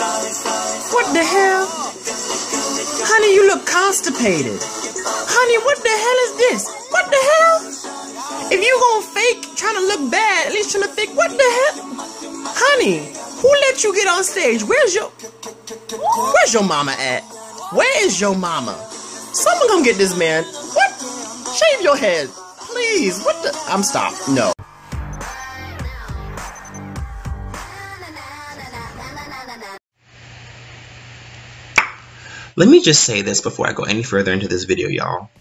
What the hell? Honey, you look constipated. Honey, what the hell is this? What the hell? If you gonna fake trying to look bad, at least trying to fake, what the hell? Honey, who let you get on stage? Where's your mama at? Where is your mama? Someone come get this man. What? Shave your head. Please. What the? I'm stopped. No. Let me just say this before I go any further into this video, y'all.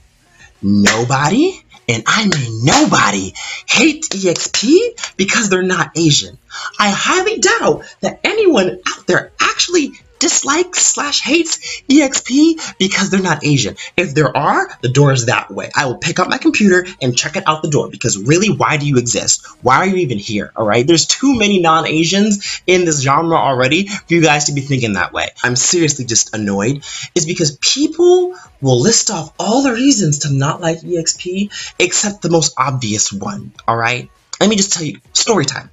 Nobody, and I mean nobody, hates EXP because they're not Asian. I highly doubt that anyone out there actually dislikes/hates EXP because they're not Asian. If there are, the door is that way. I will pick up my computer and check it out the door because really, why do you exist? Why are you even here, all right? There's too many non-Asians in this genre already for you guys to be thinking that way. I'm seriously just annoyed. It's because people will list off all the reasons to not like EXP except the most obvious one, all right? Let me just tell you, story time.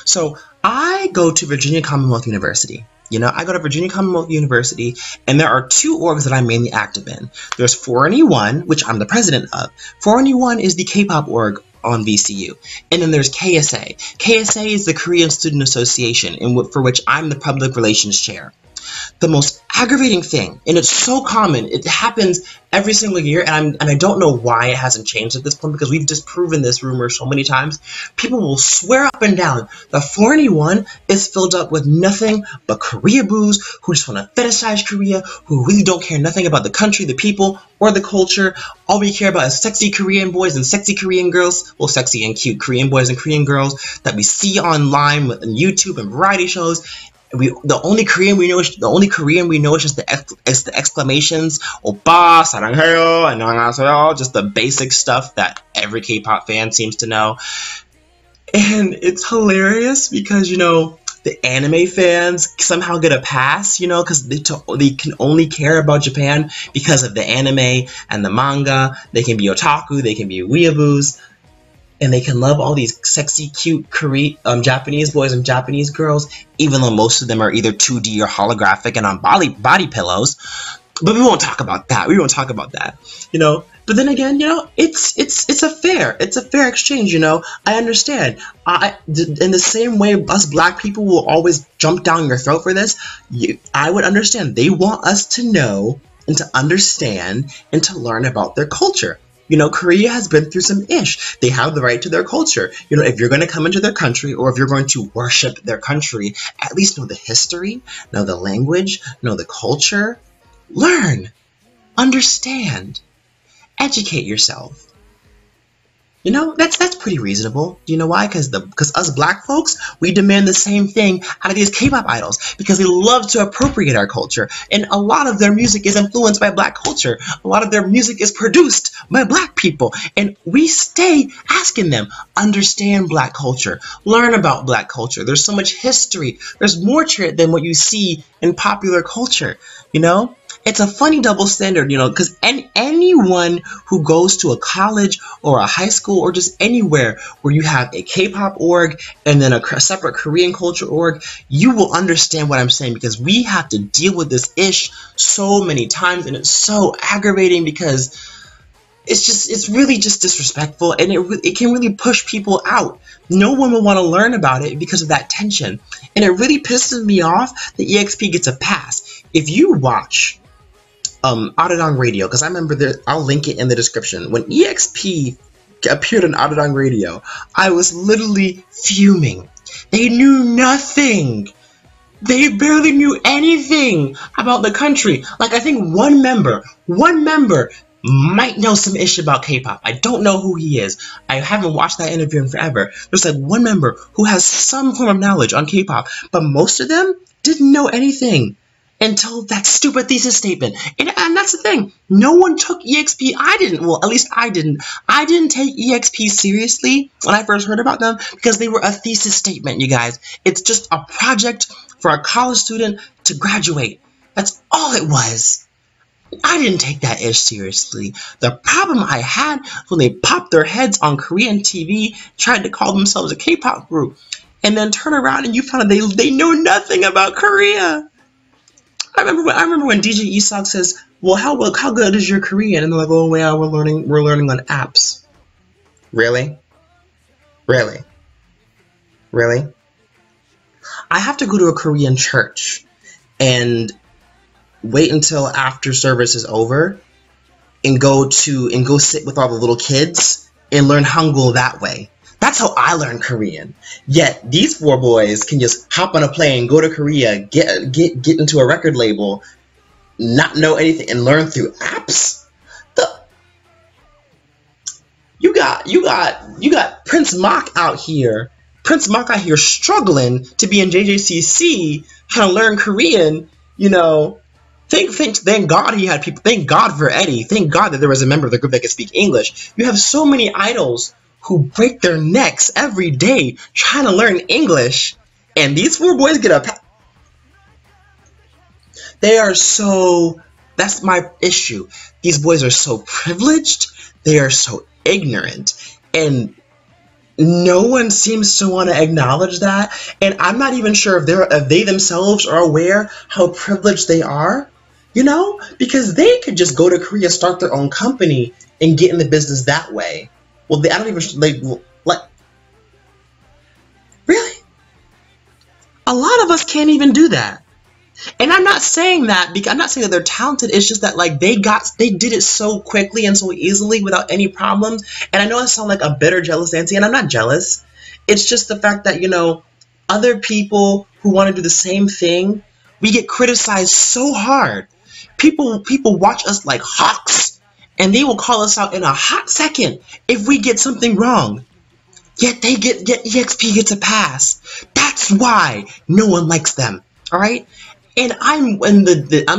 So I go to Virginia Commonwealth University. You know, I go to Virginia Commonwealth University, and there are two orgs that I'm mainly active in. There's 4NE1, which I'm the president of. 4NE1 is the K-pop org on VCU. And then there's KSA. KSA is the Korean Student Association, for which I'm the public relations chair. The most aggravating thing, and it's so common, it happens every single year, and I don't know why it hasn't changed at this point because we've disproven this rumor so many times. People will swear up and down that 4NE1 is filled up with nothing but Korea boos who just want to fetishize Korea, who really don't care nothing about the country, the people, or the culture. All we care about is sexy Korean boys and sexy Korean girls, well, sexy and cute Korean boys and Korean girls that we see online on YouTube and variety shows. The only Korean we know is just the exclamations, "Oppa, 사랑해요," and "안녕하세요," just the basic stuff that every K-pop fan seems to know. And it's hilarious because, you know, the anime fans somehow get a pass, you know, because they can only care about Japan because of the anime and the manga. They can be otaku, they can be weeaboos. And they can love all these sexy, cute Japanese boys and Japanese girls, even though most of them are either 2D or holographic and on body pillows. But we won't talk about that. We won't talk about that, you know. But then again, you know, it's a fair exchange, you know. I understand. In the same way us black people will always jump down your throat for this, I would understand. They want us to know and to understand and to learn about their culture. You know, Korea has been through some ish. They have the right to their culture. You know, if you're going to come into their country or if you're going to worship their country, at least know the history, know the language, know the culture. Learn, understand, educate yourself. You know, that's pretty reasonable. Do you know why? Because us black folks, we demand the same thing out of these K-pop idols because they love to appropriate our culture. And a lot of their music is influenced by black culture. A lot of their music is produced by black people. And we stay asking them, understand black culture, learn about black culture. There's so much history. There's more to it than what you see in popular culture, you know? It's a funny double standard, you know, because anyone who goes to a college or a high school or just anywhere where you have a K-pop org and then a separate Korean culture org, you will understand what I'm saying because we have to deal with this ish so many times and it's so aggravating because it's really just disrespectful and it can really push people out. No one will want to learn about it because of that tension. And it really pisses me off that EXP gets a pass. If you watch Arirang Radio, because I remember I'll link it in the description. When EXP appeared on Arirang Radio, I was literally fuming. They knew nothing. They barely knew anything about the country. Like, I think one member might know some ish about K-pop. I don't know who he is. I haven't watched that interview in forever. There's like one member who has some form of knowledge on K-pop, but most of them didn't know anything until that stupid thesis statement. And that's the thing. No one took EXP. I didn't. Well, at least I didn't. I didn't take EXP seriously when I first heard about them because they were a thesis statement, you guys. It's just a project for a college student to graduate. That's all it was. I didn't take that ish seriously. The problem I had when they popped their heads on Korean TV, tried to call themselves a K-pop group, and then turn around and you found out they know nothing about Korea. I remember when DJ Isak says, "Well, how good is your Korean?" And they're like, "Oh yeah, we're learning on apps." Really? Really? Really? I have to go to a Korean church and wait until after service is over and go sit with all the little kids and learn Hangul that way. That's how I learned Korean. Yet these four boys can just hop on a plane, go to Korea, get into a record label, not know anything, and learn through apps. You got Prince Mock out here. Prince Mock out here struggling to be in JJCC, how to learn Korean. You know, thank God he had people. Thank God for Eddie. Thank God that there was a member of the group that could speak English. You have so many idols who break their necks every day trying to learn English, and these four boys get a. They are so. That's my issue. These boys are so privileged. They are so ignorant, and no one seems to want to acknowledge that. And I'm not even sure if they themselves are aware how privileged they are, you know, because they could just go to Korea, start their own company, and get in the business that way. Well, I don't even like. Really? A lot of us can't even do that. And I'm not saying that because I'm not saying that they're talented. It's just that like they did it so quickly and so easily without any problems. And I know I sound like a bitter, jealous Nancy, and I'm not jealous. It's just the fact that, you know, other people who want to do the same thing, we get criticized so hard. People watch us like hawks, and they will call us out in a hot second if we get something wrong. Yet EXP gets a pass. That's why no one likes them. All right. And I'm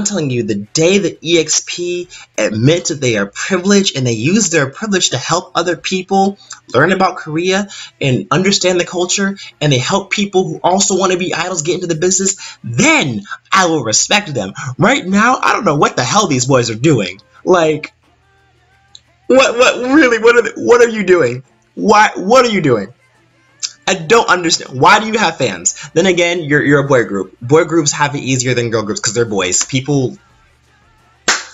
telling you, the day that EXP admits that they are privileged and they use their privilege to help other people learn about Korea and understand the culture, and they help people who also want to be idols get into the business, then I will respect them. Right now, I don't know what the hell these boys are doing. Like, what are you doing? What are you doing? I don't understand. Why do you have fans? Then again, you're a boy group. Boy groups have it easier than girl groups because they're boys. People,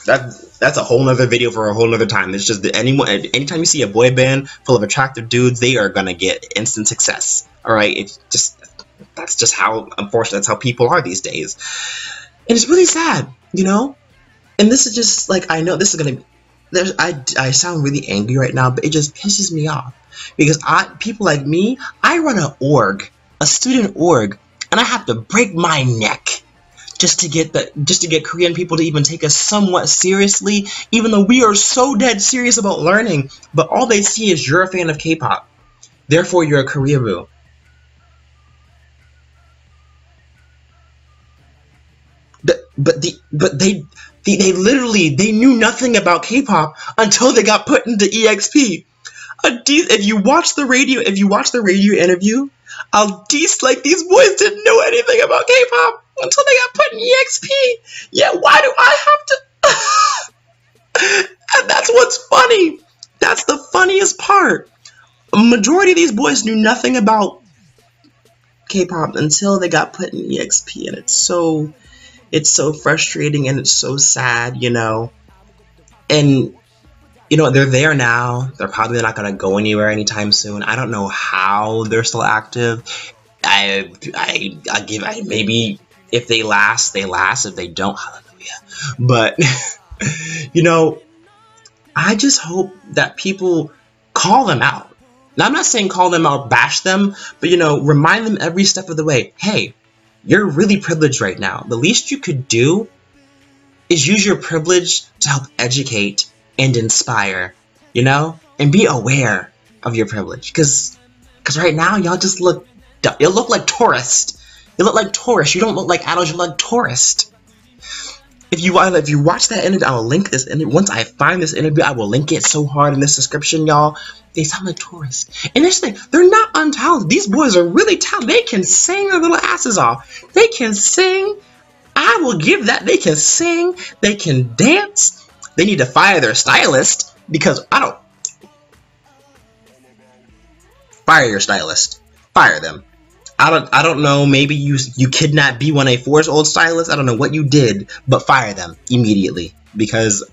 that's a whole nother video for a whole nother time. It's just that anytime you see a boy band full of attractive dudes, they are gonna get instant success. All right, that's just how, unfortunately, that's how people are these days, and it's really sad, you know. And this is just like, I know this is gonna. I sound really angry right now, but it just pisses me off. Because people like me, I run a student org, and I have to break my neck just to get Korean people to even take us somewhat seriously, even though we are so dead serious about learning. But all they see is you're a fan of K-pop, therefore you're a Korea boo. But they literally knew nothing about K-pop until they got put into EXP. If you watch the radio interview, like these boys didn't know anything about K-pop until they got put in EXP. Yeah, why do I have to? And that's what's funny. That's the funniest part. A majority of these boys knew nothing about K-pop until they got put in EXP, and it's so frustrating and it's so sad, you know. And you know, they're there now. They're probably not going to go anywhere anytime soon. I don't know how they're still active. Maybe if they last, they last. If they don't, hallelujah. But, you know, I just hope that people call them out. Now, I'm not saying call them out, bash them, but, you know, remind them every step of the way. Hey, you're really privileged right now. The least you could do is use your privilege to help educate and inspire, you know, and be aware of your privilege, because right now y'all just look like tourists. You look like tourists. You don't look like adults. You look like tourists. If you watch that interview, I will link this. And once I find this interview, I will link it so hard in this description, y'all. They sound like tourists. And this thing, they're not untalented. These boys are really talented. They can sing their little asses off. They can sing. I will give that. They can sing. They can dance. They need to fire their stylist, because fire your stylist. Fire them. I don't know, maybe you kidnapped B1A4's old stylist. I don't know what you did, but fire them immediately, because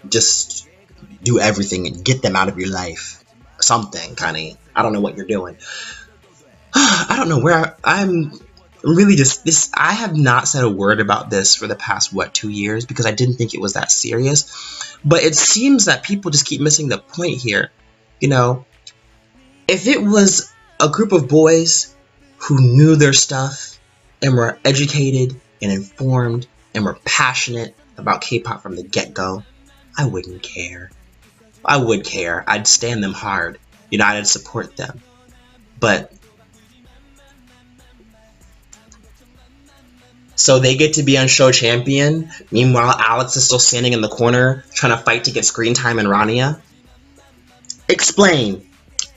just do everything and get them out of your life. Something, Connie. I don't know what you're doing. I don't know where I'm really just this. I have not said a word about this for the past 2 years because I didn't think it was that serious. But it seems that people just keep missing the point here. You know, if it was a group of boys who knew their stuff and were educated and informed and were passionate about K-pop from the get-go, I wouldn't care. I would care. I'd stand them hard. You know, I'd support them. But so they get to be on Show Champion. Meanwhile, Alex is still standing in the corner trying to fight to get screen time in Rania. Explain.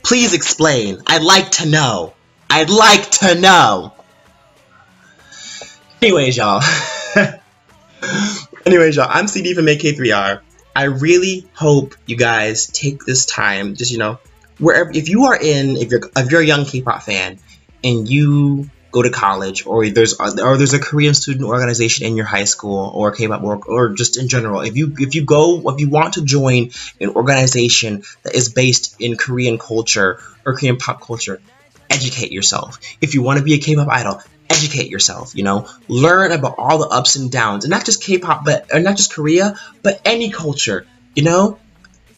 Please explain. I'd like to know. I'd like to know. Anyways, y'all. I'm C.H.D from AK3R. I really hope you guys take this time, just, you know, wherever, if you're a young K-pop fan and you go to college, or there's a Korean student organization in your high school, or K-pop work, or just in general, if you want to join an organization that is based in Korean culture or Korean pop culture, educate yourself. If you want to be a K-pop idol, educate yourself, you know, learn about all the ups and downs, and not just K-pop, or not just Korea, but any culture, you know.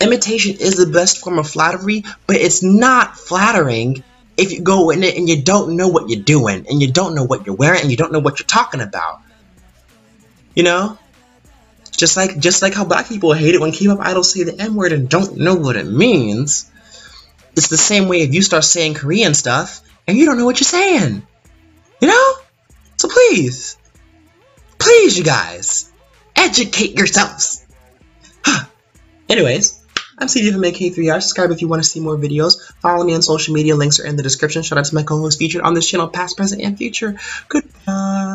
Imitation is the best form of flattery, but it's not flattering if you go in it and you don't know what you're doing, and you don't know what you're wearing, and you don't know what you're talking about, you know. Just like how black people hate it when K-pop idols say the N-word and don't know what it means. It's the same way if you start saying Korean stuff and you don't know what you're saying. You know? So please, you guys, educate yourselves. Anyways, I'm C.H.D from AK3R. Subscribe if you want to see more videos. Follow me on social media. Links are in the description. Shout out to my co-hosts featured on this channel, past, present, and future. Goodbye.